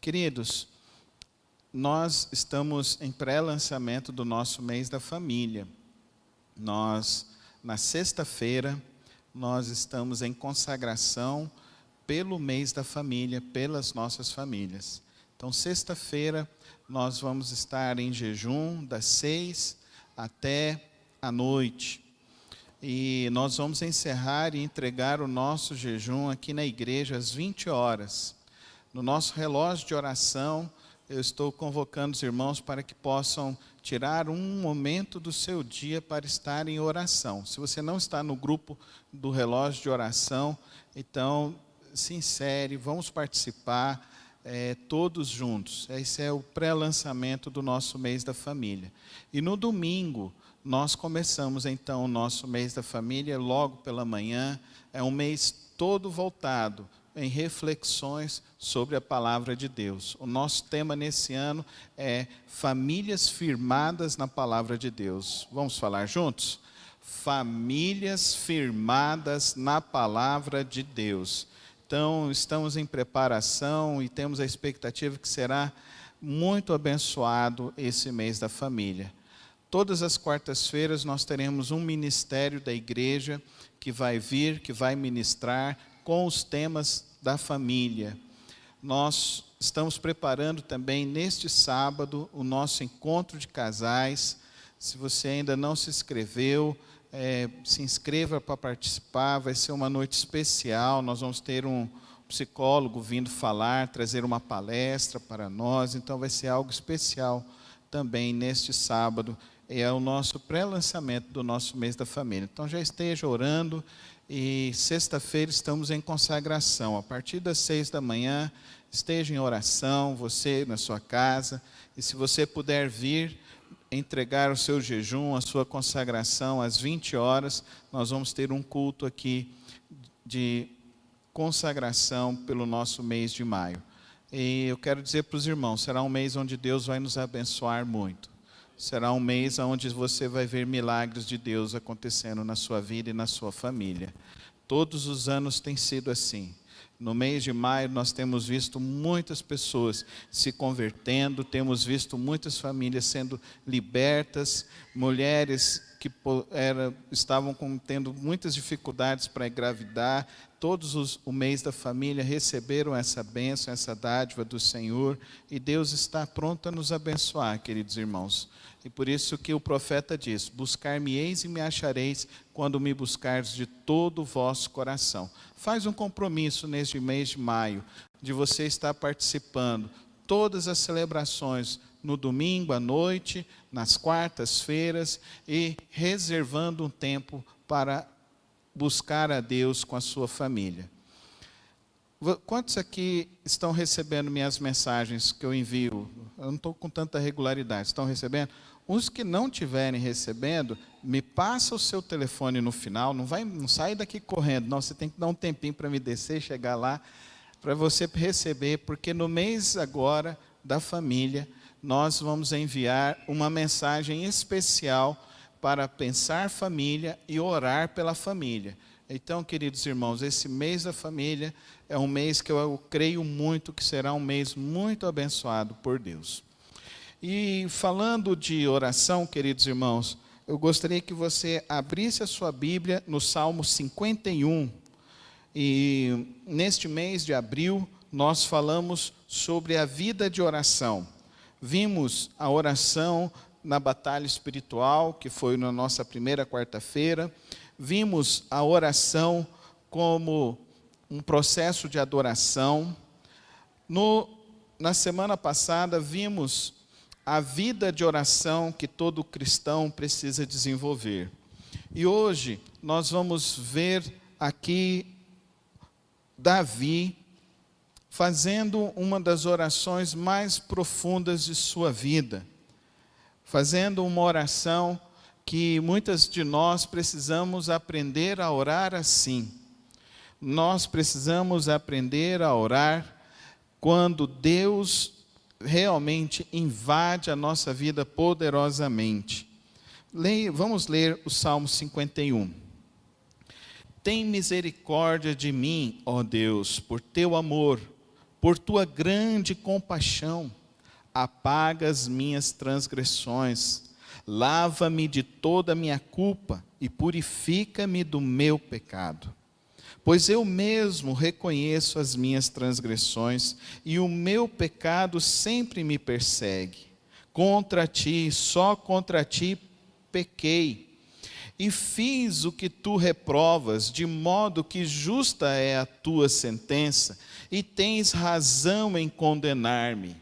Queridos, nós estamos em pré-lançamento do nosso mês da família. Na sexta-feira, nós estamos em consagração pelo mês da família, pelas nossas famílias. Então, sexta-feira, nós vamos estar em jejum das 6 até a noite. E nós vamos encerrar e entregar o nosso jejum aqui na igreja às 20 horas. No nosso relógio de oração, eu estou convocando os irmãos para que possam tirar um momento do seu dia para estar em oração. Se você não está no grupo do relógio de oração, então se insere, vamos participar todos juntos. Esse é o pré-lançamento do nosso mês da família. E no domingo, nós começamos então o nosso mês da família logo pela manhã. É um mês todo voltado em reflexões sobre a palavra de Deus. O nosso tema nesse ano é famílias firmadas na palavra de Deus. Vamos falar juntos? Famílias firmadas na palavra de Deus. Então, estamos em preparação e temos a expectativa que será muito abençoado esse mês da família. Todas as quartas-feiras nós teremos um ministério da igreja que vai vir, que vai ministrar com os temas da família. Nós estamos preparando também neste sábado o nosso encontro de casais. Se você ainda não se inscreveu, se inscreva para participar, vai ser uma noite especial. Nós vamos ter um psicólogo vindo falar, trazer uma palestra para nós, então vai ser algo especial também neste sábado. É o nosso pré-lançamento do nosso mês da família. Então já esteja orando. E sexta-feira estamos em consagração. A partir das 6 da manhã, esteja em oração, você na sua casa. E se você puder vir entregar o seu jejum, a sua consagração às 20 horas, nós vamos ter um culto aqui de consagração pelo nosso mês de maio. E eu quero dizer para os irmãos, será um mês onde Deus vai nos abençoar muito. Será um mês onde você vai ver milagres de Deus acontecendo na sua vida e na sua família. Todos os anos tem sido assim. No mês de maio nós temos visto muitas pessoas se convertendo, temos visto muitas famílias sendo libertas, mulheres que estavam tendo muitas dificuldades para engravidar. O mês da família receberam essa bênção, essa dádiva do Senhor, e Deus está pronto a nos abençoar, queridos irmãos. E por isso que o profeta diz: buscar-me-eis e me achareis, quando me buscardes de todo o vosso coração. Faz um compromisso neste mês de maio, de você estar participando todas as celebrações, no domingo à noite, nas quartas-feiras, e reservando um tempo para buscar a Deus com a sua família. Quantos aqui estão recebendo minhas mensagens que eu envio? Eu não estou com tanta regularidade. Estão recebendo? Os que não estiverem recebendo, me passa o seu telefone no final. Não sai daqui correndo. Não, você tem que dar um tempinho para me descer, chegar lá, para você receber. Porque no mês agora da família, nós vamos enviar uma mensagem especial para pensar família e orar pela família. Então, queridos irmãos, esse mês da família é um mês que eu creio muito que será um mês muito abençoado por Deus. E falando de oração, queridos irmãos, eu gostaria que você abrisse a sua Bíblia no Salmo 51. E neste mês de abril, nós falamos sobre a vida de oração. Vimos a oração na batalha espiritual, que foi na nossa primeira quarta-feira. Vimos a oração como um processo de adoração. Na semana passada, vimos a vida de oração que todo cristão precisa desenvolver. E hoje, nós vamos ver aqui Davi fazendo uma das orações mais profundas de sua vida. Fazendo uma oração que muitas de nós precisamos aprender a orar assim. Nós precisamos aprender a orar quando Deus realmente invade a nossa vida poderosamente. Vamos ler o Salmo 51. Tem misericórdia de mim, ó Deus, por teu amor, por tua grande compaixão, apaga as minhas transgressões, lava-me de toda a minha culpa e purifica-me do meu pecado. Pois eu mesmo reconheço as minhas transgressões e o meu pecado sempre me persegue. Contra ti, só contra ti pequei e fiz o que tu reprovas, de modo que justa é a tua sentença e tens razão em condenar-me.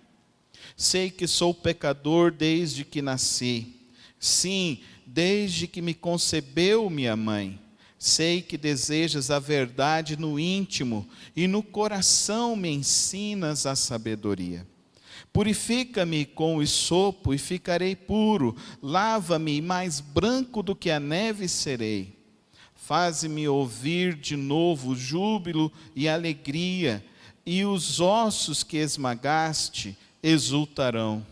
Sei que sou pecador desde que nasci, sim, desde que me concebeu minha mãe. Sei que desejas a verdade no íntimo e no coração me ensinas a sabedoria. Purifica-me com o sopo e ficarei puro, lava-me e mais branco do que a neve serei. Faze-me ouvir de novo júbilo e alegria, e os ossos que esmagaste exultarão.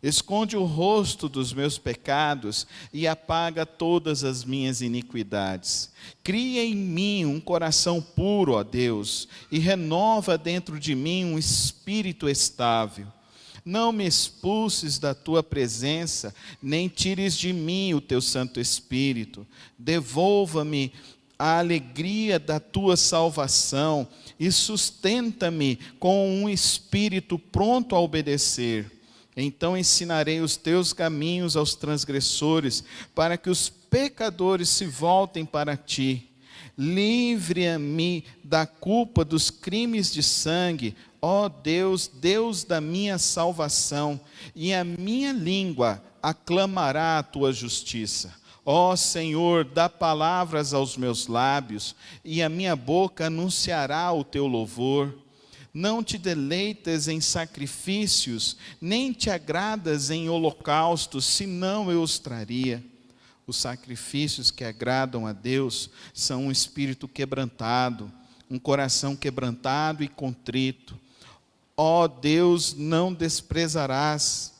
Esconde o rosto dos meus pecados e apaga todas as minhas iniquidades. Cria em mim um coração puro, ó Deus, e renova dentro de mim um espírito estável. Não me expulses da tua presença, nem tires de mim o teu Santo Espírito. Devolva-me a alegria da tua salvação e sustenta-me com um espírito pronto a obedecer. Então ensinarei os teus caminhos aos transgressores, para que os pecadores se voltem para ti. Livre-me da culpa dos crimes de sangue, ó Deus, Deus da minha salvação, e a minha língua aclamará a tua justiça. Ó Senhor, dá palavras aos meus lábios, e a minha boca anunciará o teu louvor. Não te deleitas em sacrifícios, nem te agradas em holocaustos, senão eu os traria. Os sacrifícios que agradam a Deus são um espírito quebrantado, um coração quebrantado e contrito. Ó Deus, não desprezarás.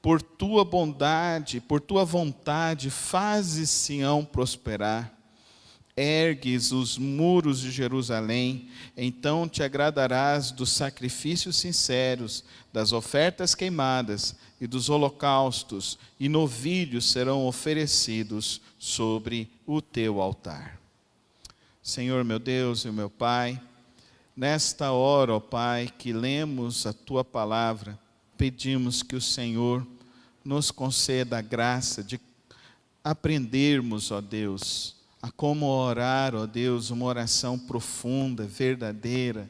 Por tua bondade, por tua vontade, fazes Sião prosperar. Ergues os muros de Jerusalém, então te agradarás dos sacrifícios sinceros, das ofertas queimadas e dos holocaustos, e novilhos serão oferecidos sobre o teu altar. Senhor meu Deus e meu Pai, nesta hora, ó Pai, que lemos a tua palavra, pedimos que o Senhor nos conceda a graça de aprendermos, ó Deus, a como orar, ó Deus, uma oração profunda, verdadeira,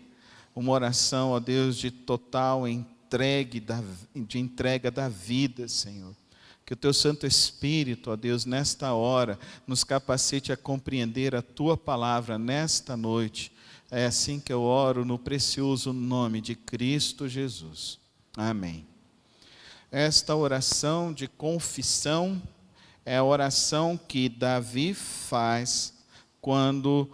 uma oração, ó Deus, de total entrega da vida, Senhor. Que o teu Santo Espírito, ó Deus, nesta hora, nos capacite a compreender a tua palavra nesta noite. É assim que eu oro no precioso nome de Cristo Jesus. Amém. Esta oração de confissão é a oração que Davi faz quando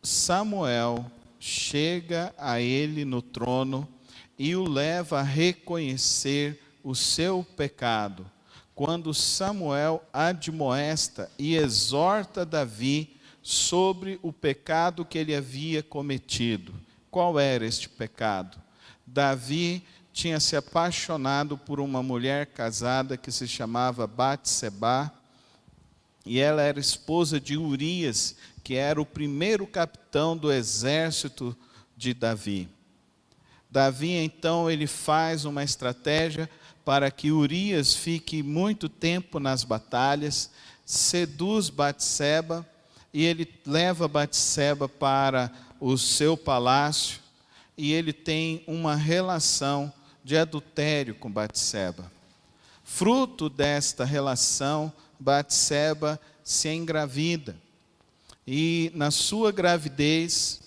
Samuel chega a ele no trono e o leva a reconhecer o seu pecado. Quando Samuel admoesta e exorta Davi sobre o pecado que ele havia cometido. Qual era este pecado? Davi tinha se apaixonado por uma mulher casada que se chamava Batseba, e ela era esposa de Urias, que era o primeiro capitão do exército de Davi. Davi, então, ele faz uma estratégia para que Urias fique muito tempo nas batalhas, seduz Batseba, e ele leva Batseba para o seu palácio, e ele tem uma relação de adultério com Batseba. Fruto desta relação, Batseba se engravida. E na sua gravidez,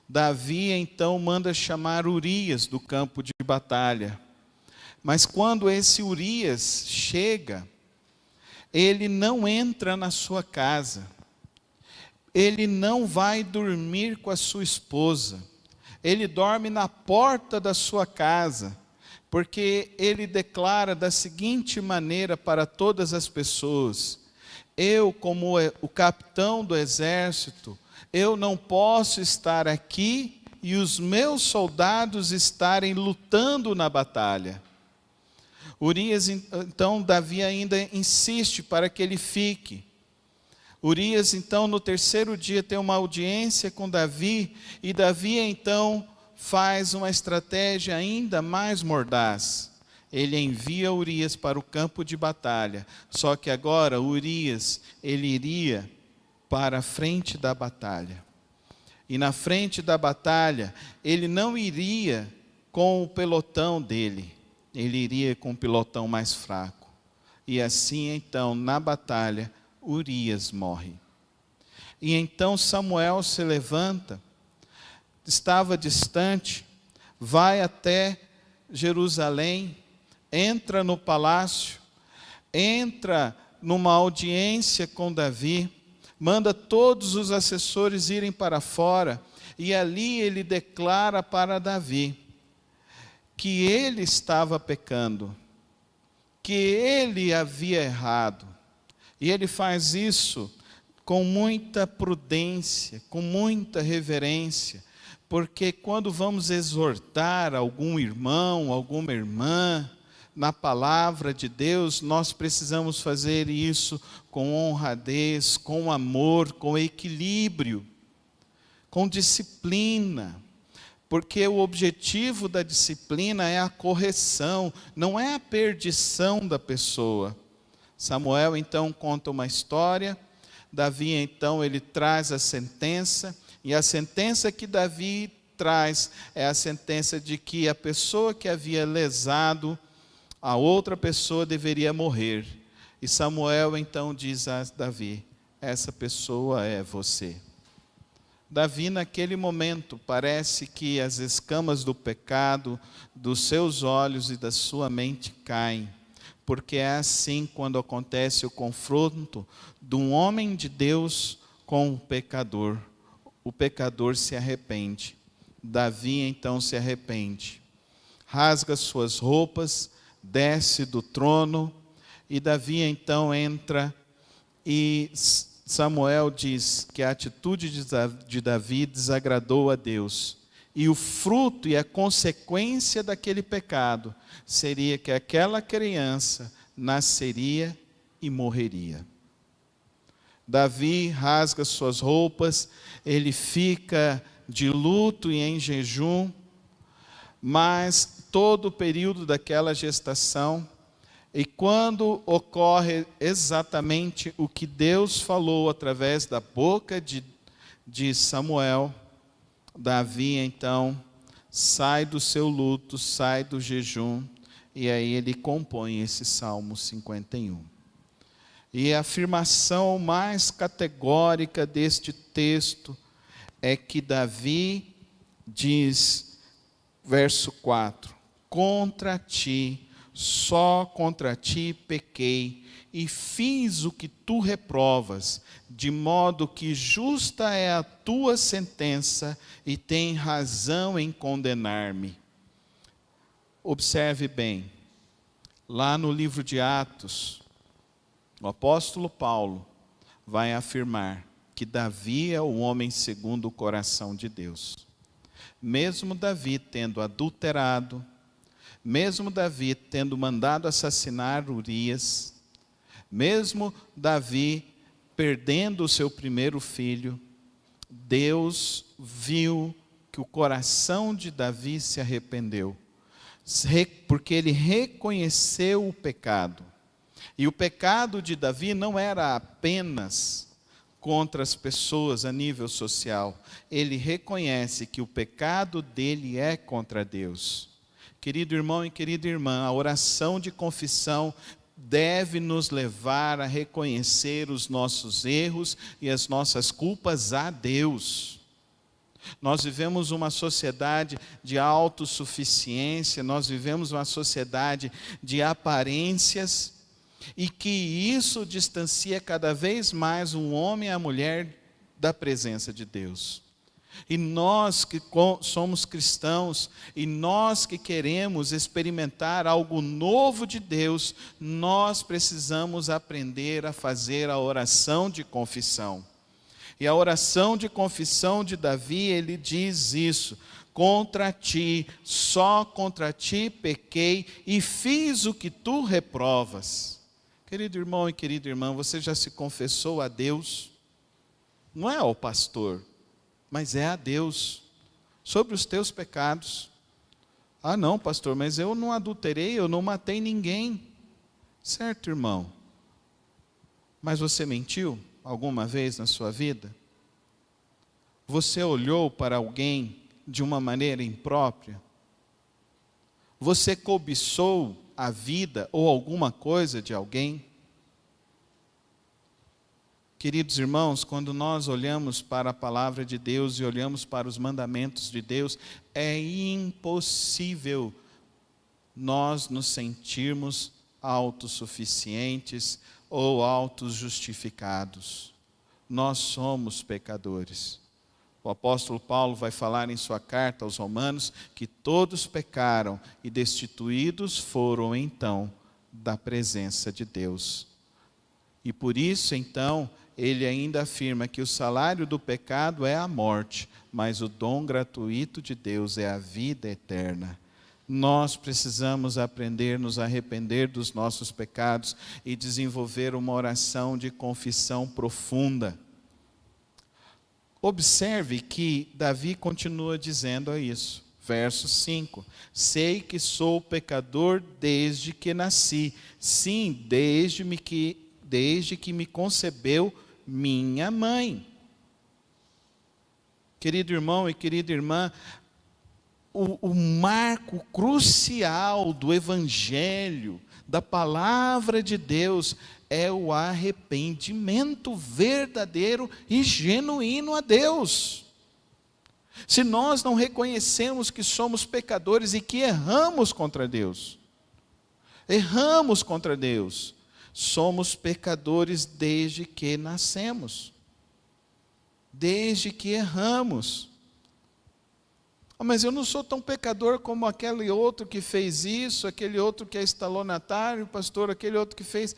Davi então manda chamar Urias do campo de batalha. Mas quando esse Urias chega, ele não entra na sua casa. Ele não vai dormir com a sua esposa. Ele dorme na porta da sua casa, porque ele declara da seguinte maneira para todas as pessoas: eu, como o capitão do exército, eu não posso estar aqui e os meus soldados estarem lutando na batalha. Urias, então, Davi ainda insiste para que ele fique. Urias, então, no terceiro dia tem uma audiência com Davi, e Davi, então, faz uma estratégia ainda mais mordaz. Ele envia Urias para o campo de batalha, só que agora Urias, ele iria para a frente da batalha. E na frente da batalha, ele não iria com o pelotão dele, ele iria com um pelotão mais fraco. E assim, então, na batalha, Urias morre. E então Samuel se levanta, estava distante, vai até Jerusalém, entra no palácio, entra numa audiência com Davi, manda todos os assessores irem para fora, e ali ele declara para Davi que ele estava pecando, que ele havia errado. E ele faz isso com muita prudência, com muita reverência, porque quando vamos exortar algum irmão, alguma irmã, na palavra de Deus, nós precisamos fazer isso com honradez, com amor, com equilíbrio, com disciplina. Porque o objetivo da disciplina é a correção, não é a perdição da pessoa. Samuel então conta uma história, Davi então ele traz a sentença, e a sentença que Davi traz é a sentença de que a pessoa que havia lesado a outra pessoa deveria morrer. E Samuel então diz a Davi: essa pessoa é você. Davi, naquele momento, parece que as escamas do pecado dos seus olhos e da sua mente caem, porque é assim quando acontece o confronto de um homem de Deus com o pecador. O pecador se arrepende. Davi então se arrepende, rasga suas roupas, desce do trono, e Davi então entra, e Samuel diz que a atitude de Davi desagradou a Deus, e o fruto e a consequência daquele pecado seria que aquela criança nasceria e morreria. Davi rasga suas roupas, ele fica de luto e em jejum, mas todo o período daquela gestação, e quando ocorre exatamente o que Deus falou através da boca de Samuel, Davi então sai do seu luto, sai do jejum, e aí ele compõe esse Salmo 51. E a afirmação mais categórica deste texto é que Davi diz, verso 4, contra ti, só contra ti pequei, e fiz o que tu reprovas, de modo que justa é a tua sentença, e tem razão em condenar-me. Observe bem, lá no livro de Atos, o apóstolo Paulo vai afirmar que Davi é o homem segundo o coração de Deus. Mesmo Davi tendo adulterado, mesmo Davi tendo mandado assassinar Urias, mesmo Davi perdendo o seu primeiro filho, Deus viu que o coração de Davi se arrependeu, porque ele reconheceu o pecado. E o pecado de Davi não era apenas contra as pessoas a nível social. Ele reconhece que o pecado dele é contra Deus. Querido irmão e querida irmã, a oração de confissão deve nos levar a reconhecer os nossos erros e as nossas culpas a Deus. Nós vivemos uma sociedade de autossuficiência, nós vivemos uma sociedade de aparências, e que isso distancia cada vez mais um homem e a mulher da presença de Deus. E nós que somos cristãos, e nós que queremos experimentar algo novo de Deus, nós precisamos aprender a fazer a oração de confissão. E a oração de confissão de Davi, ele diz isso: contra ti, só contra ti pequei e fiz o que tu reprovas. Querido irmão e querida irmã, você já se confessou a Deus? Não é ao pastor, mas é a Deus, sobre os teus pecados. Ah não, pastor, mas eu não adulterei, eu não matei ninguém. Certo, irmão? Mas você mentiu alguma vez na sua vida? Você olhou para alguém de uma maneira imprópria? Você cobiçou a vida ou alguma coisa de alguém? Queridos irmãos, quando nós olhamos para a palavra de Deus e olhamos para os mandamentos de Deus, é impossível nós nos sentirmos autossuficientes ou autojustificados. Nós somos pecadores. O apóstolo Paulo vai falar em sua carta aos Romanos que todos pecaram e destituídos foram então da presença de Deus. E por isso então ele ainda afirma que o salário do pecado é a morte, mas o dom gratuito de Deus é a vida eterna. Nós precisamos aprender a nos arrepender dos nossos pecados e desenvolver uma oração de confissão profunda. Observe que Davi continua dizendo isso. Verso 5: sei que sou pecador desde que nasci, sim, desde que me concebeu minha mãe. Querido irmão e querida irmã, o marco crucial do Evangelho, da palavra de Deus, é o arrependimento verdadeiro e genuíno a Deus. Se nós não reconhecemos que somos pecadores e que erramos contra Deus, somos pecadores desde que nascemos, desde que erramos. Mas eu não sou tão pecador como aquele outro que fez isso, aquele outro que é estelionatário, pastor, aquele outro que fez.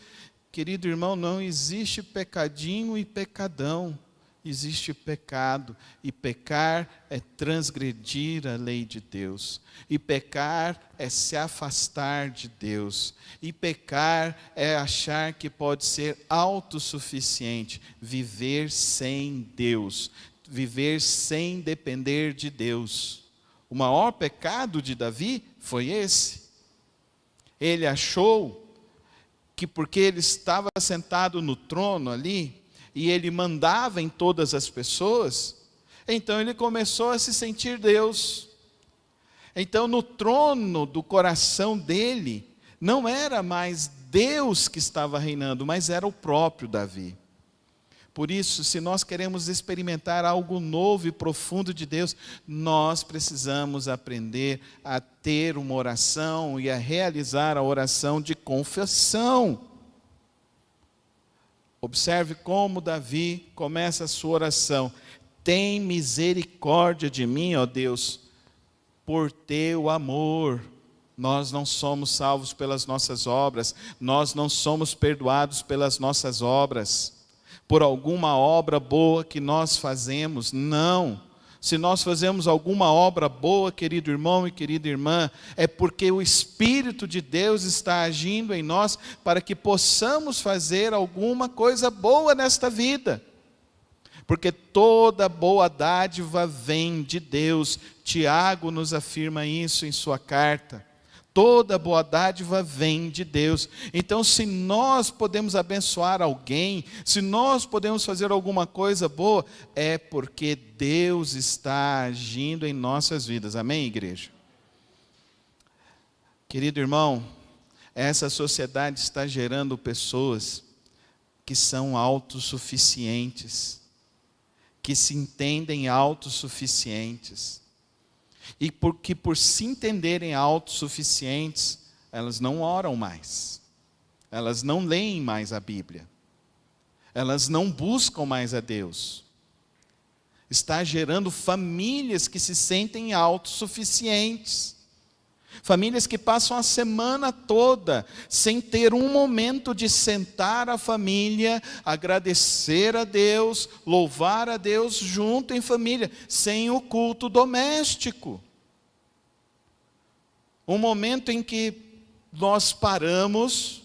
Querido irmão, não existe pecadinho e pecadão. Existe pecado, e pecar é transgredir a lei de Deus, e pecar é se afastar de Deus, e pecar é achar que pode ser autossuficiente, viver sem Deus, viver sem depender de Deus. O maior pecado de Davi foi esse. Ele achou que porque ele estava sentado no trono ali, e ele mandava em todas as pessoas, então ele começou a se sentir Deus. Então no trono do coração dele, não era mais Deus que estava reinando, mas era o próprio Davi. Por isso, se nós queremos experimentar algo novo e profundo de Deus, nós precisamos aprender a ter uma oração e a realizar a oração de confissão. Observe como Davi começa a sua oração: tem misericórdia de mim, ó Deus, por teu amor. Nós não somos salvos pelas nossas obras, nós não somos perdoados pelas nossas obras, por alguma obra boa que nós fazemos, não. Se nós fazemos alguma obra boa, querido irmão e querida irmã, é porque o Espírito de Deus está agindo em nós para que possamos fazer alguma coisa boa nesta vida. Porque toda boa dádiva vem de Deus. Tiago nos afirma isso em sua carta. Toda boa dádiva vem de Deus. Então, se nós podemos abençoar alguém, se nós podemos fazer alguma coisa boa, é porque Deus está agindo em nossas vidas. Amém, igreja? Querido irmão, essa sociedade está gerando pessoas que são autossuficientes, que se entendem autossuficientes. E porque por se entenderem autossuficientes, elas não oram mais, elas não leem mais a Bíblia, elas não buscam mais a Deus. Está gerando famílias que se sentem autossuficientes. Famílias que passam a semana toda sem ter um momento de sentar a família, agradecer a Deus, louvar a Deus junto em família, sem o culto doméstico. Um momento em que nós paramos,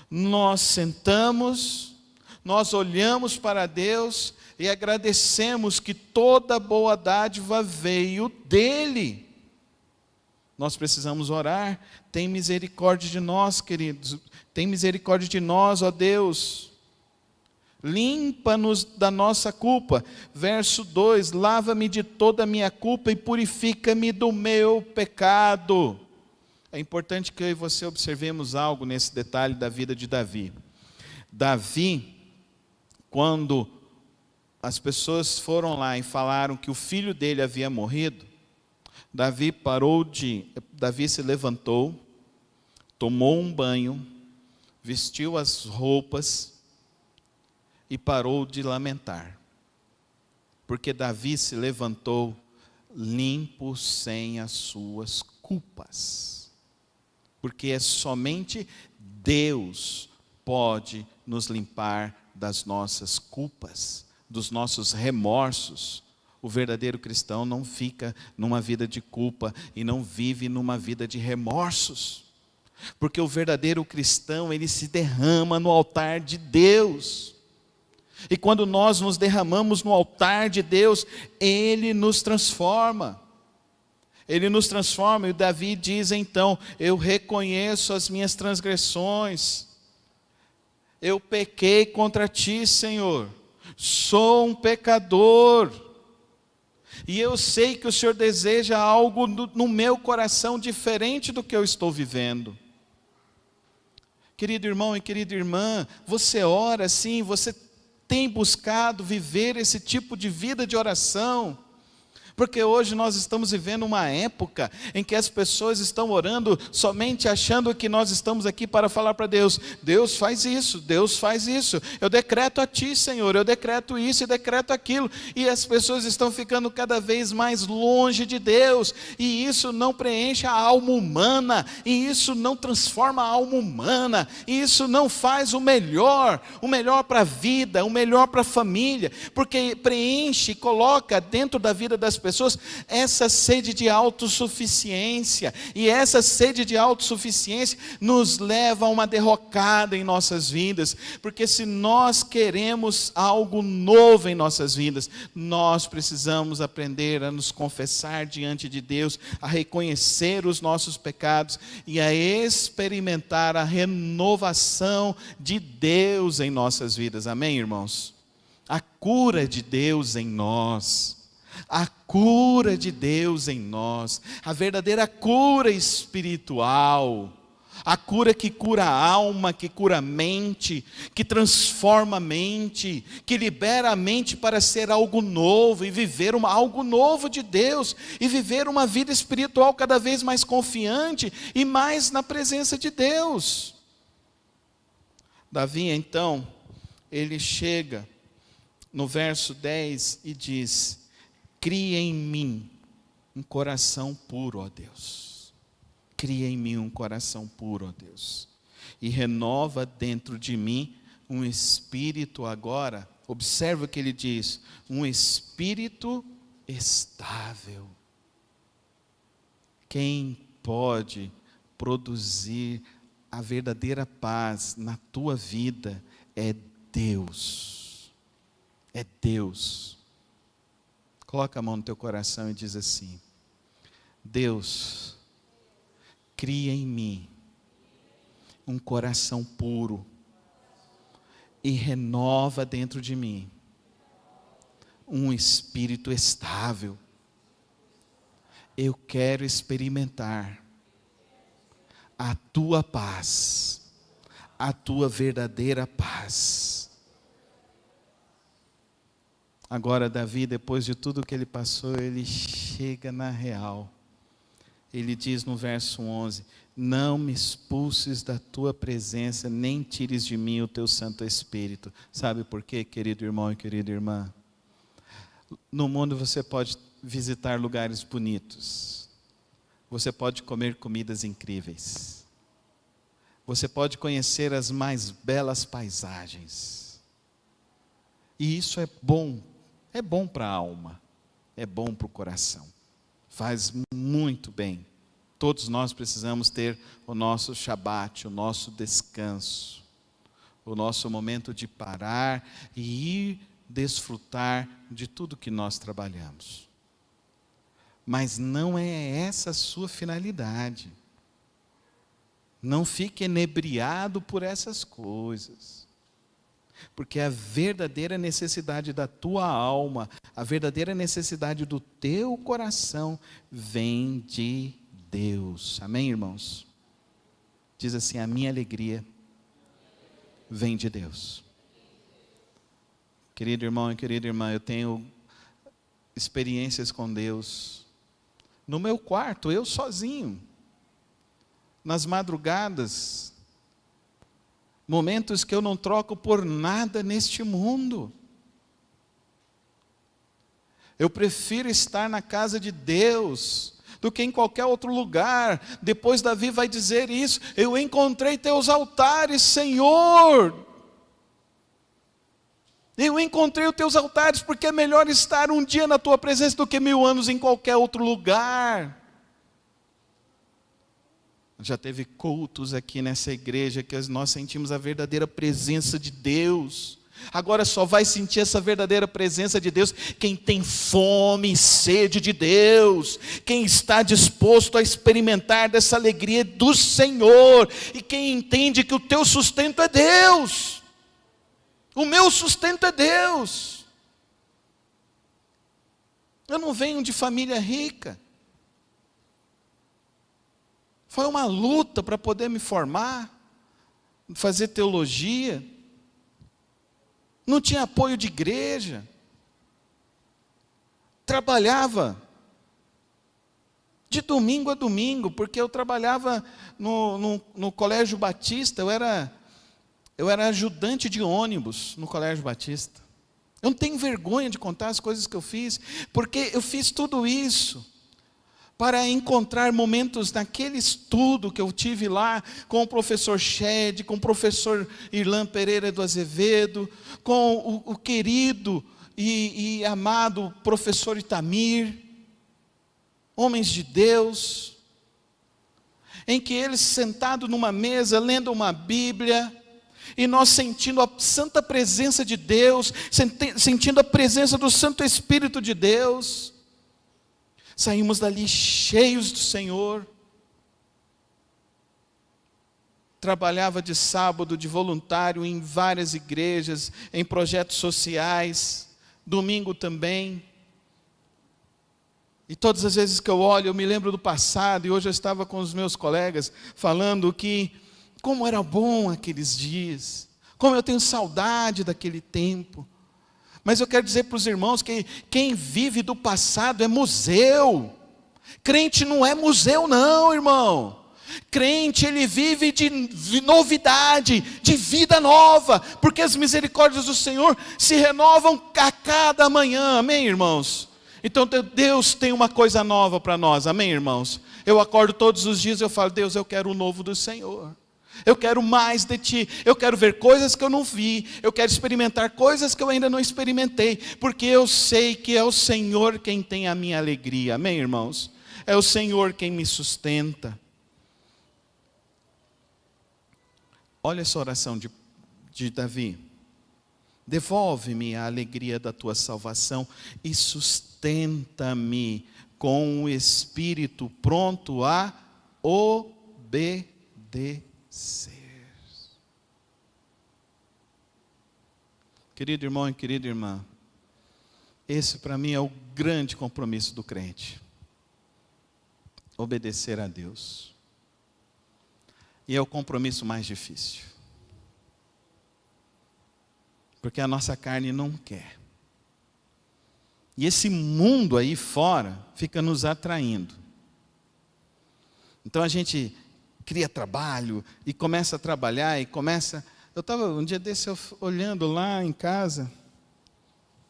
nós sentamos, nós olhamos para Deus e agradecemos que toda boa dádiva veio dele. Nós precisamos orar. Tem misericórdia de nós, queridos. Tem misericórdia de nós, ó Deus. Limpa-nos da nossa culpa. Verso 2: lava-me de toda a minha culpa e purifica-me do meu pecado. É importante que eu e você observemos algo nesse detalhe da vida de Davi. Davi, quando as pessoas foram lá e falaram que o filho dele havia morrido, Davi se levantou, tomou um banho, vestiu as roupas e parou de lamentar. Porque Davi se levantou limpo, sem as suas culpas. Porque é somente Deus pode nos limpar das nossas culpas, dos nossos remorsos. O verdadeiro cristão não fica numa vida de culpa e não vive numa vida de remorsos. Porque o verdadeiro cristão, ele se derrama no altar de Deus. E quando nós nos derramamos no altar de Deus, Ele nos transforma. Ele nos transforma, e o Davi diz então: eu reconheço as minhas transgressões. Eu pequei contra ti, Senhor. Sou um pecador. E eu sei que o Senhor deseja algo no meu coração diferente do que eu estou vivendo. Querido irmão e querida irmã, você ora assim, você tem buscado viver esse tipo de vida de oração? Porque hoje nós estamos vivendo uma época em que as pessoas estão orando somente achando que nós estamos aqui para falar para Deus: Deus faz isso, Deus faz isso, eu decreto a ti, Senhor, eu decreto isso e decreto aquilo. E as pessoas estão ficando cada vez mais longe de Deus, e isso não preenche a alma humana, e isso não transforma a alma humana, e isso não faz o melhor para a vida, o melhor para a família, porque preenche e coloca dentro da vida das pessoas essa sede de autossuficiência, e essa sede de autossuficiência nos leva a uma derrocada em nossas vidas, porque se nós queremos algo novo em nossas vidas, nós precisamos aprender a nos confessar diante de Deus, a reconhecer os nossos pecados e a experimentar a renovação de Deus em nossas vidas. Amém, irmãos? A cura de Deus em nós. A cura de Deus em nós, a verdadeira cura espiritual, a cura que cura a alma, que cura a mente, que transforma a mente, que libera a mente para ser algo novo e viver algo novo de Deus, e viver uma vida espiritual cada vez mais confiante e mais na presença de Deus. Davi então, ele chega no verso 10 e diz: cria em mim um coração puro, ó Deus. Cria em mim um coração puro, ó Deus. E renova dentro de mim um espírito agora. Observa o que ele diz: um espírito estável. Quem pode produzir a verdadeira paz na tua vida é Deus. É Deus. Coloca a mão no teu coração e diz assim: Deus, cria em mim um coração puro e renova dentro de mim um espírito estável. Eu quero experimentar a tua paz, a tua verdadeira paz. Agora Davi, depois de tudo que ele passou, ele chega na real. Ele diz no verso 11: não me expulses da tua presença, nem tires de mim o teu Santo Espírito. Sabe por quê, querido irmão e querida irmã? No mundo você pode visitar lugares bonitos, você pode comer comidas incríveis. Você pode conhecer as mais belas paisagens. E isso é bom para a alma, é bom para o coração. Faz muito bem. Todos nós precisamos ter o nosso Shabat, o nosso descanso, o nosso momento de parar e ir desfrutar de tudo que nós trabalhamos. Mas não é essa a sua finalidade. Não fique inebriado por essas coisas. Porque a verdadeira necessidade da tua alma, a verdadeira necessidade do teu coração, vem de Deus. Amém, irmãos? Diz assim: a minha alegria vem de Deus. Querido irmão e querida irmã, eu tenho experiências com Deus. No meu quarto, eu sozinho. Nas madrugadas. Momentos que eu não troco por nada neste mundo. Eu prefiro estar na casa de Deus do que em qualquer outro lugar. Depois Davi vai dizer isso: eu encontrei teus altares, Senhor. Eu encontrei os teus altares, porque é melhor estar um dia na tua presença do que 1000 anos em qualquer outro lugar. Já teve cultos aqui nessa igreja que nós sentimos a verdadeira presença de Deus. Agora só vai sentir essa verdadeira presença de Deus quem tem fome e sede de Deus, quem está disposto a experimentar dessa alegria do Senhor, e quem entende que o teu sustento é Deus. O meu sustento é Deus. Eu não venho de família rica. Foi uma luta para poder me formar, fazer teologia. Não tinha apoio de igreja. Trabalhava de domingo a domingo, porque eu trabalhava no Colégio Batista, eu era ajudante de ônibus no Colégio Batista. Eu não tenho vergonha de contar as coisas que eu fiz, porque eu fiz tudo isso para encontrar momentos naquele estudo que eu tive lá com o professor Shed, com o professor Irlan Pereira do Azevedo, com o querido e amado professor Itamir, homens de Deus, em que eles sentados numa mesa, lendo uma Bíblia, e nós sentindo a santa presença de Deus, sentindo a presença do Santo Espírito de Deus, saímos dali cheios do Senhor. Trabalhava de sábado de voluntário em várias igrejas, em projetos sociais, domingo também. E todas as vezes que eu olho, eu me lembro do passado, e hoje eu estava com os meus colegas falando que como era bom aqueles dias, como eu tenho saudade daquele tempo. Mas eu quero dizer para os irmãos que quem vive do passado é museu. Crente não é museu não, irmão. Crente, ele vive de novidade, de vida nova, porque as misericórdias do Senhor se renovam a cada manhã, amém, irmãos? Então Deus tem uma coisa nova para nós, amém, irmãos? Eu acordo todos os dias e eu falo: Deus, eu quero o novo do Senhor. Eu quero mais de Ti, eu quero ver coisas que eu não vi, eu quero experimentar coisas que eu ainda não experimentei, porque eu sei que é o Senhor quem tem a minha alegria, amém, irmãos? É o Senhor quem me sustenta. Olha essa oração de Davi: devolve-me a alegria da Tua salvação e sustenta-me com o espírito pronto a obedecer. Querido irmão e querida irmã, esse para mim é o grande compromisso do crente: obedecer a Deus. E é o compromisso mais difícil, porque a nossa carne não quer, e esse mundo aí fora fica nos atraindo. Então a gente cria trabalho e começa a trabalhar e começa. Eu estava um dia desse olhando lá em casa,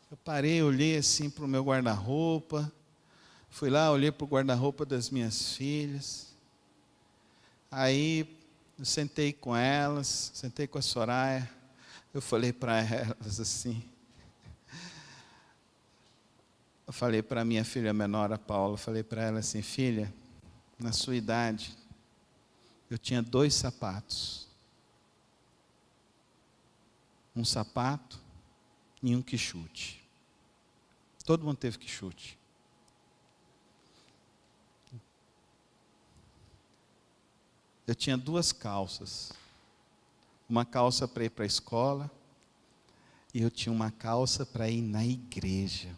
eu parei, olhei assim para o meu guarda-roupa, Fui lá, olhei para o guarda-roupa das minhas filhas. Aí eu sentei com elas, sentei com a Soraya. Eu falei para elas assim. Eu falei para a minha filha menor, a Paula, falei para ela assim: filha, na sua idade, eu tinha 2 sapatos. Um sapato e um quichute. Todo mundo teve quichute. Eu tinha 2 calças. Uma calça para ir para a escola e eu tinha uma calça para ir na igreja.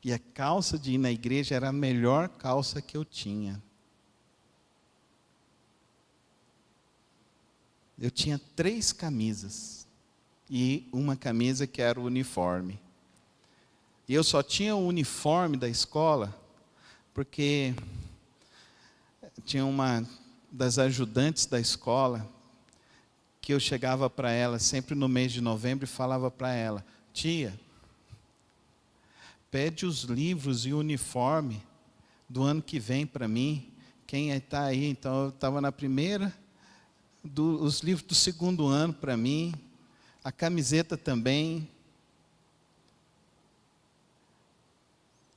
E a calça de ir na igreja era a melhor calça que eu tinha. Eu tinha 3 camisas e uma camisa que era o uniforme. E eu só tinha o uniforme da escola porque tinha uma das ajudantes da escola que eu chegava para ela sempre no mês de novembro e falava para ela: tia, pede os livros e o uniforme do ano que vem para mim. Quem está aí? Então eu estava na primeira, os livros do 2º ano para mim, a camiseta também.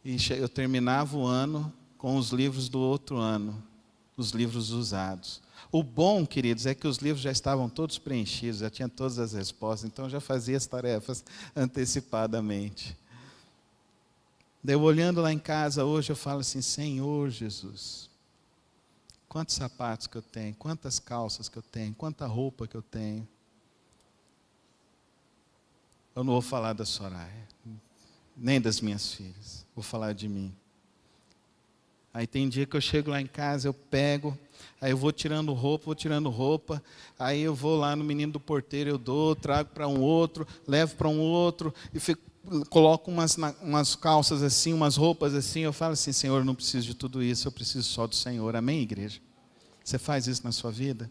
E eu terminava o ano com os livros do outro ano, os livros usados. O bom, queridos, é que os livros já estavam todos preenchidos, já tinha todas as respostas, então eu já fazia as tarefas antecipadamente. Daí eu olhando lá em casa hoje, eu falo assim: Senhor Jesus, quantos sapatos que eu tenho, quantas calças que eu tenho, quanta roupa que eu tenho. Eu não vou falar da Soraya, nem das minhas filhas, vou falar de mim. Aí tem dia que eu chego lá em casa, eu pego, aí eu vou tirando roupa, aí eu vou lá no menino do porteiro, eu dou, trago para um outro, levo para um outro, e coloco umas calças assim, umas roupas assim, eu falo assim: Senhor, eu não preciso de tudo isso, eu preciso só do Senhor. Amém, igreja? Você faz isso na sua vida?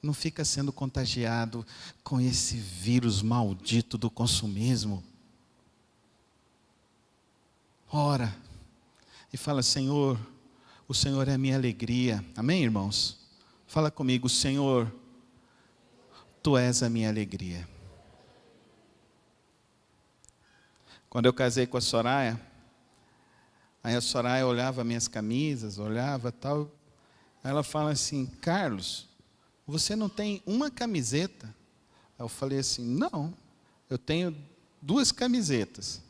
Não fica sendo contagiado com esse vírus maldito do consumismo. Ora e fala: Senhor, o Senhor é a minha alegria. Amém, irmãos? Fala comigo: Senhor, Tu és a minha alegria. Quando eu casei com a Soraya, aí a Soraya olhava minhas camisas, olhava tal, aí ela fala assim: Carlos, você não tem uma camiseta? Aí eu falei assim: não, eu tenho 2 camisetas.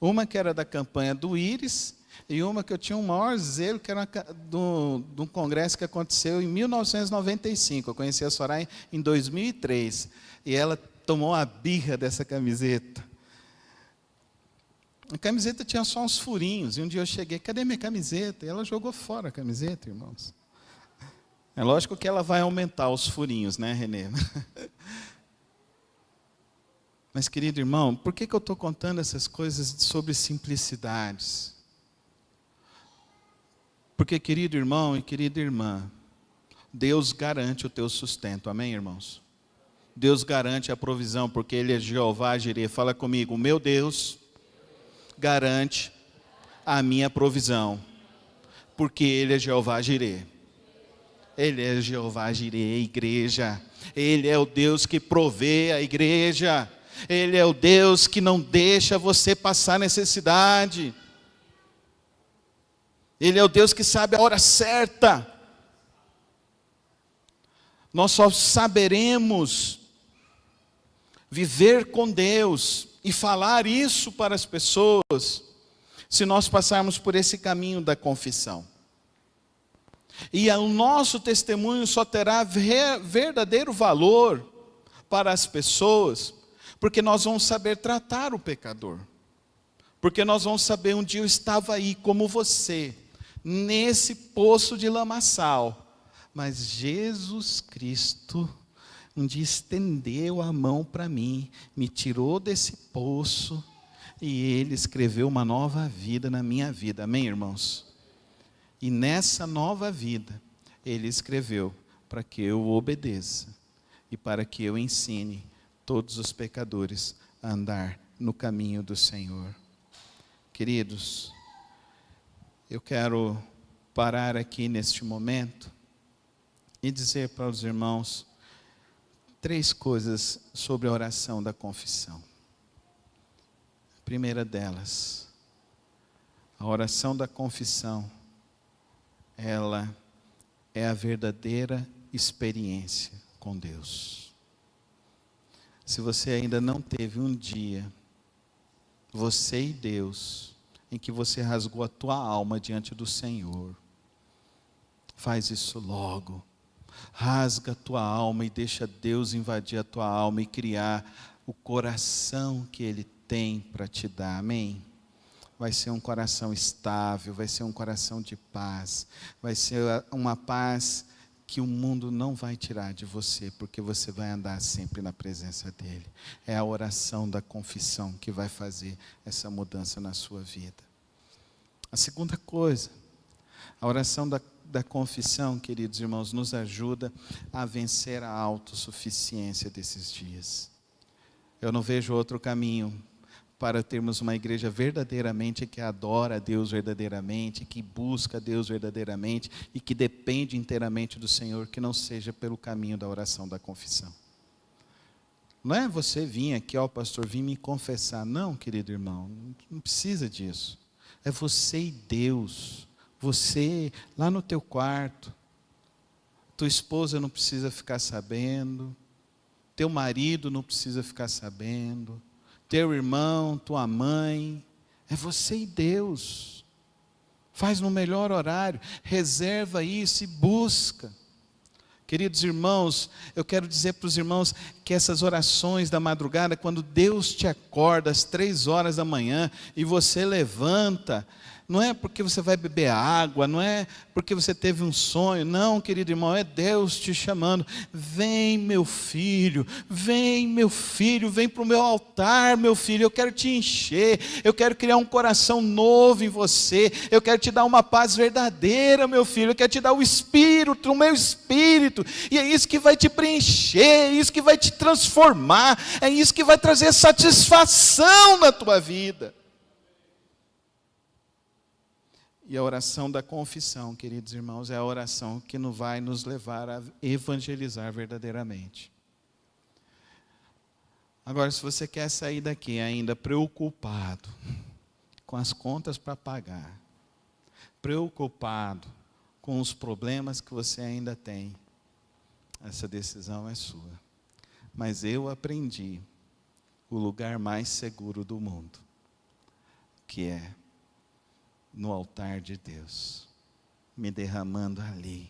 Uma que era da campanha do Íris, e uma que eu tinha um maior zelo, que era de um congresso que aconteceu em 1995. Eu conheci a Soraya em 2003. E ela tomou a birra dessa camiseta. A camiseta tinha só uns furinhos. E um dia eu cheguei: cadê minha camiseta? E ela jogou fora a camiseta, irmãos. É lógico que ela vai aumentar os furinhos, né, Renê? Mas, querido irmão, por que eu estou contando essas coisas sobre simplicidades? Porque, querido irmão e querida irmã, Deus garante o teu sustento. Amém, irmãos? Deus garante a provisão, porque Ele é Jeová Jireh. Fala comigo: o meu Deus garante a minha provisão, porque Ele é Jeová Jireh. Ele é Jeová Jireh, igreja. Ele é o Deus que provê a igreja. Ele é o Deus que não deixa você passar necessidade. Ele é o Deus que sabe a hora certa. Nós só saberemos viver com Deus e falar isso para as pessoas se nós passarmos por esse caminho da confissão. E o nosso testemunho só terá verdadeiro valor para as pessoas, porque nós vamos saber tratar o pecador. Porque nós vamos saber: um dia eu estava aí como você, nesse poço de lamaçal, mas Jesus Cristo um dia estendeu a mão para mim, me tirou desse poço, e Ele escreveu uma nova vida na minha vida. Amém, irmãos? E nessa nova vida, Ele escreveu para que eu obedeça e para que eu ensine todos os pecadores a andar no caminho do Senhor. Queridos, eu quero parar aqui neste momento e dizer para os irmãos 3 coisas sobre a oração da confissão. A primeira delas, a oração da confissão, ela é a verdadeira experiência com Deus. Se você ainda não teve um dia, você e Deus, em que você rasgou a tua alma diante do Senhor, faz isso logo. Rasga a tua alma e deixa Deus invadir a tua alma e criar o coração que Ele tem para te dar, amém? Vai ser um coração estável, vai ser um coração de paz, vai ser uma paz que o mundo não vai tirar de você, porque você vai andar sempre na presença dEle. É a oração da confissão que vai fazer essa mudança na sua vida. A segunda coisa, a oração da confissão, queridos irmãos, nos ajuda a vencer a autossuficiência desses dias. Eu não vejo outro caminho para termos uma igreja verdadeiramente que adora a Deus verdadeiramente, que busca a Deus verdadeiramente e que depende inteiramente do Senhor, que não seja pelo caminho da oração da confissão. Não é você vir aqui, ó pastor, vim me confessar. Não, querido irmão, não precisa disso. É você e Deus. Você lá no teu quarto. Tua esposa não precisa ficar sabendo. Teu marido não precisa ficar sabendo. Teu irmão, tua mãe. É você e Deus. Faz no melhor horário. Reserva isso e busca. Queridos irmãos, eu quero dizer para os irmãos que essas orações da madrugada, quando Deus te acorda às 3 horas da manhã e você levanta, não é porque você vai beber água, não é porque você teve um sonho, não, querido irmão, é Deus te chamando. Vem meu filho, vem para o meu altar, meu filho, eu quero te encher, eu quero criar um coração novo em você, eu quero te dar uma paz verdadeira, meu filho, eu quero te dar o Espírito, o meu Espírito, e é isso que vai te preencher, é isso que vai te transformar, é isso que vai trazer satisfação na tua vida. E a oração da confissão, queridos irmãos, é a oração que vai nos levar a evangelizar verdadeiramente. Agora, se você quer sair daqui ainda preocupado, com as contas para pagar, preocupado com os problemas que você ainda tem, essa decisão é sua. Mas eu aprendi o lugar mais seguro do mundo, que é no altar de Deus, me derramando ali.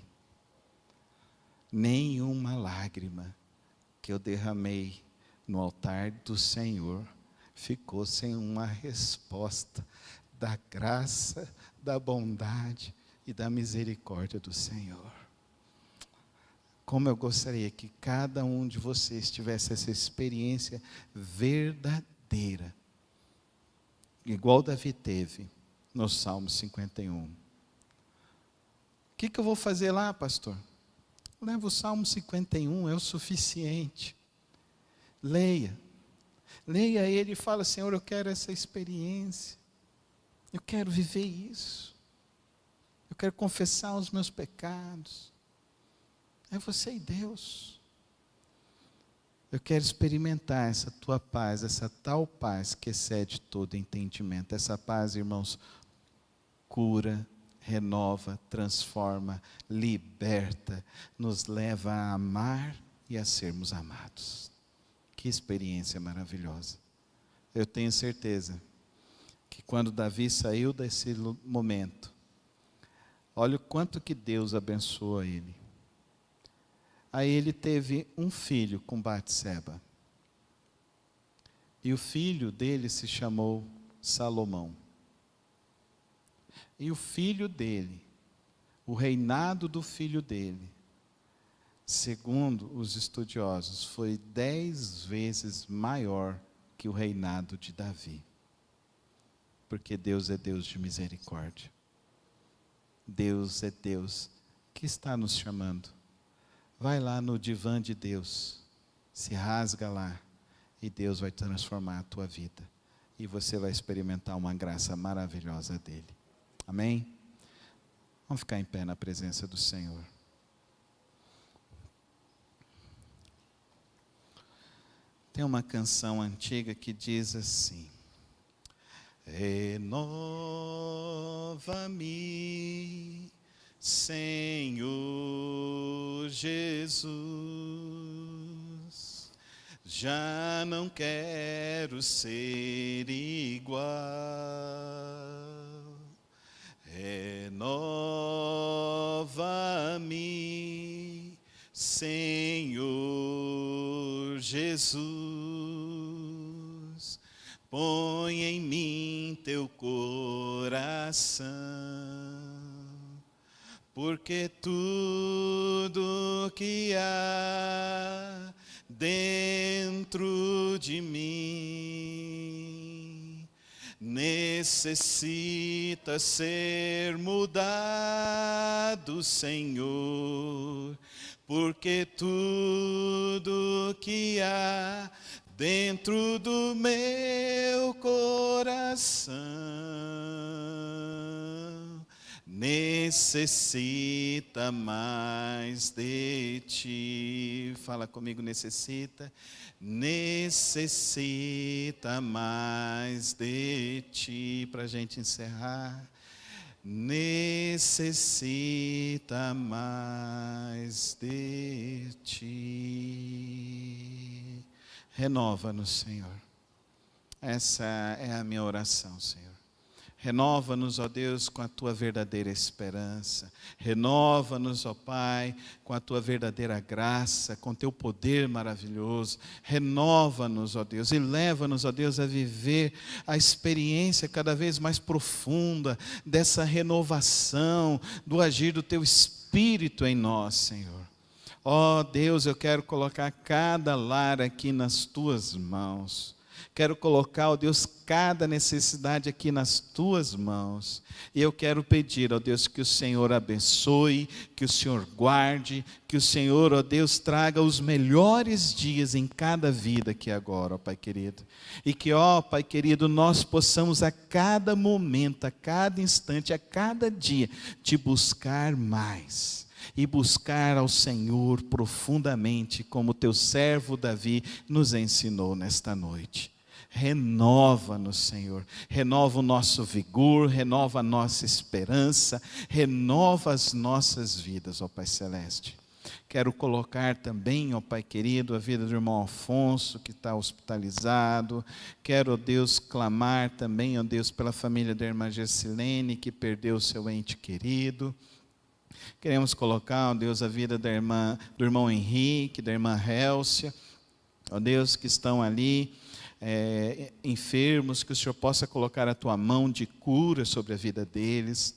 Nenhuma lágrima que eu derramei no altar do Senhor ficou sem uma resposta da graça, da bondade e da misericórdia do Senhor. Como eu gostaria que cada um de vocês tivesse essa experiência verdadeira, igual Davi teve no Salmo 51. O que eu vou fazer lá, pastor? Leva o Salmo 51, é o suficiente. Leia ele e fala: Senhor, eu quero essa experiência, eu quero viver isso, eu quero confessar os meus pecados. É você e Deus. Eu quero experimentar essa tua paz, essa tal paz que excede todo entendimento. Essa paz, irmãos, cura, renova, transforma, liberta, nos leva a amar e a sermos amados. Que experiência maravilhosa. Eu tenho certeza que quando Davi saiu desse momento, olha o quanto que Deus abençoou ele. Aí ele teve um filho com Batseba. E o filho dele se chamou Salomão. E o filho dele, o reinado do filho dele, segundo os estudiosos, foi 10 vezes maior que o reinado de Davi. Porque Deus é Deus de misericórdia. Deus é Deus que está nos chamando. Vai lá no divã de Deus, se rasga lá, e Deus vai transformar a tua vida. e você vai experimentar uma graça maravilhosa dele. Amém? Vamos ficar em pé na presença do Senhor. Tem uma canção antiga que diz assim: renova-me, Senhor Jesus, já não quero ser igual. Renova-me, Senhor Jesus, põe em mim teu coração, porque tudo que há dentro de mim necessita ser mudado, Senhor, porque tudo que há dentro do meu coração necessita mais de ti. Fala comigo, necessita mais de ti. Para a gente encerrar. Necessita mais de ti. Renova-nos, Senhor. Essa é a minha oração, Senhor. Renova-nos, ó Deus, com a tua verdadeira esperança. Renova-nos, ó Pai, com a tua verdadeira graça, com teu poder maravilhoso. Renova-nos, ó Deus, e leva-nos, ó Deus, a viver a experiência cada vez mais profunda dessa renovação, do agir do teu Espírito em nós, Senhor. Ó Deus, eu quero colocar cada lar aqui nas tuas mãos. Quero colocar, ó Deus, cada necessidade aqui nas tuas mãos. E eu quero pedir, ó Deus, que o Senhor abençoe, que o Senhor guarde, que o Senhor, ó Deus, traga os melhores dias em cada vida aqui agora, ó Pai querido. E que, ó Pai querido, nós possamos a cada momento, a cada instante, a cada dia, te buscar mais. E buscar ao Senhor profundamente, como teu servo Davi nos ensinou nesta noite. Renova-nos, Senhor, renova o nosso vigor, renova a nossa esperança, renova as nossas vidas, ó Pai Celeste. Quero colocar também, ó Pai querido, a vida do irmão Afonso, que está hospitalizado. Quero, ó Deus, clamar também, ó Deus, pela família da irmã Gessilene, que perdeu o seu ente querido. Queremos colocar, ó Deus, a vida da irmã, do irmão Henrique, da irmã Hélcia, ó Deus, que estão ali, enfermos, que o Senhor possa colocar a tua mão de cura sobre a vida deles.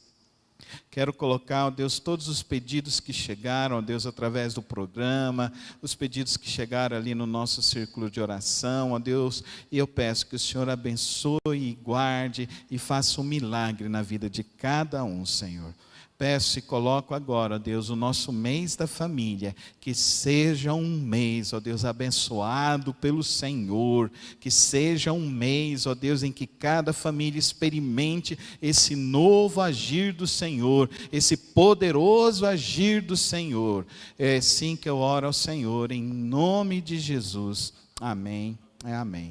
Quero colocar, ó Deus, todos os pedidos que chegaram, ó Deus, através do programa, os pedidos que chegaram ali no nosso círculo de oração, ó Deus, e eu peço que o Senhor abençoe e guarde e faça um milagre na vida de cada um, Senhor. Peço e coloco agora, ó Deus, o nosso mês da família, que seja um mês, ó Deus, abençoado pelo Senhor, que seja um mês, ó Deus, em que cada família experimente esse novo agir do Senhor, esse poderoso agir do Senhor. É assim que eu oro ao Senhor, em nome de Jesus. Amém. Amém.